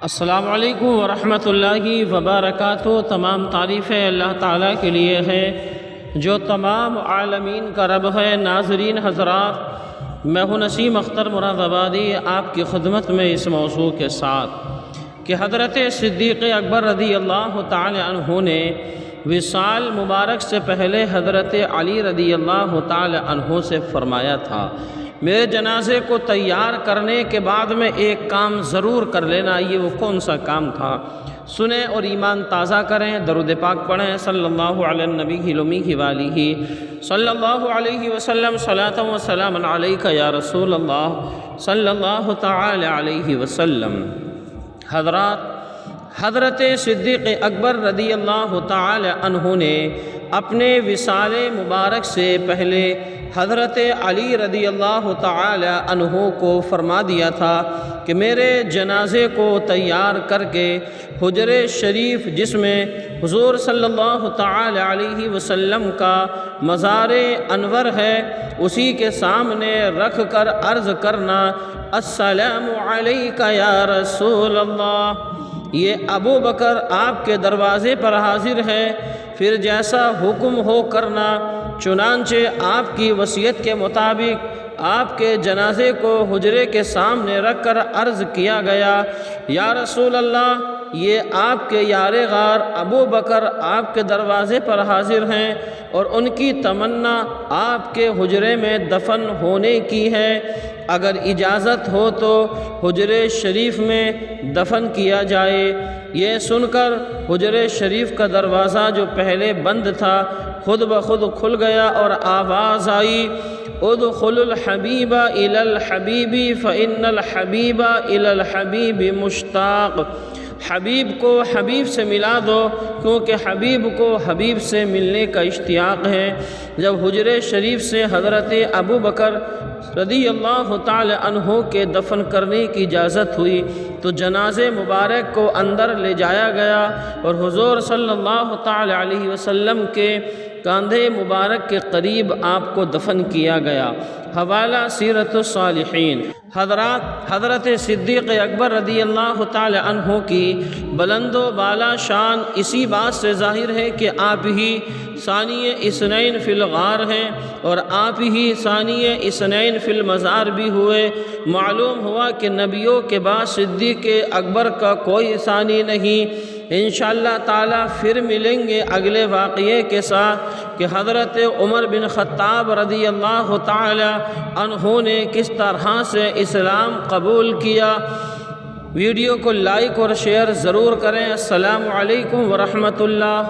السلام علیکم ورحمۃ اللہ وبرکاتہ۔ تمام تعریفیں اللہ تعالیٰ کے لیے ہے جو تمام عالمین کا رب ہے۔ ناظرین حضرات، میں ہوں نسیم اختر مرادابادی آپ کی خدمت میں اس موضوع کے ساتھ کہ حضرت صدیق اکبر رضی اللہ تعالی عنہ نے وصال مبارک سے پہلے حضرت علی رضی اللہ تعالی عنہ سے فرمایا تھا، میرے جنازے کو تیار کرنے کے بعد میں ایک کام ضرور کر لینا۔ یہ وہ کون سا کام تھا؟ سنیں اور ایمان تازہ کریں، درود پاک پڑھیں، صلی اللہ علی النبی المی والہ صلی اللہ علیہ وسلم، صلاۃ و سلام علیک یا رسول اللہ صلی اللہ تعالی علیہ وسلم۔ حضرت صدیق اکبر رضی اللہ تعالی عنہ نے اپنے وصال مبارک سے پہلے حضرت علی رضی اللہ تعالی عنہ کو فرما دیا تھا کہ میرے جنازے کو تیار کر کے حجر شریف جس میں حضور صلی اللہ تعالی علیہ وسلم کا مزار انور ہے اسی کے سامنے رکھ کر عرض کرنا، السلام علیک یا رسول اللہ۔ یہ ابو بکر آپ کے دروازے پر حاضر ہے، پھر جیسا حکم ہو کرنا۔ چنانچہ آپ کی وصیت کے مطابق آپ کے جنازے کو حجرے کے سامنے رکھ کر عرض کیا گیا، یا رسول اللہ، یہ آپ کے یار غار ابو بکر آپ کے دروازے پر حاضر ہیں اور ان کی تمنا آپ کے حجرے میں دفن ہونے کی ہے، اگر اجازت ہو تو حجرے شریف میں دفن کیا جائے۔ یہ سن کر حجرے شریف کا دروازہ جو پہلے بند تھا خود بخود کھل گیا اور آواز آئی، ادخلوا الحبیب الی الحبیب فإن الحبیب الی الحبیب مشتاق۔ حبیب کو حبیب سے ملا دو کیونکہ حبیب کو حبیب سے ملنے کا اشتیاق ہے۔ جب حجرے شریف سے حضرت ابو بکر رضی اللہ تعالی عنہ کے دفن کرنے کی اجازت ہوئی تو جنازے مبارک کو اندر لے جایا گیا اور حضور صلی اللہ تعالی علیہ وسلم کے کاندھے مبارک کے قریب آپ کو دفن کیا گیا۔ حوالہ سیرت الصالحین۔ حضرت صدیق اکبر رضی اللہ تعالی عنہ کی بلند و بالا شان اسی بات سے ظاہر ہے کہ آپ ہی ثانی اثنین فی الغار ہیں اور آپ ہی ثانی اثنین فی المزار بھی ہوئے۔ معلوم ہوا کہ نبیوں کے بعد صدیق اکبر کا کوئی ثانی نہیں۔ انشاءاللہ تعالی پھر ملیں گے اگلے واقعے کے ساتھ کہ حضرت عمر بن خطاب رضی اللہ تعالی عنہ نے کس طرح سے اسلام قبول کیا۔ ویڈیو کو لائک اور شیئر ضرور کریں۔ السلام علیکم ورحمۃ اللہ۔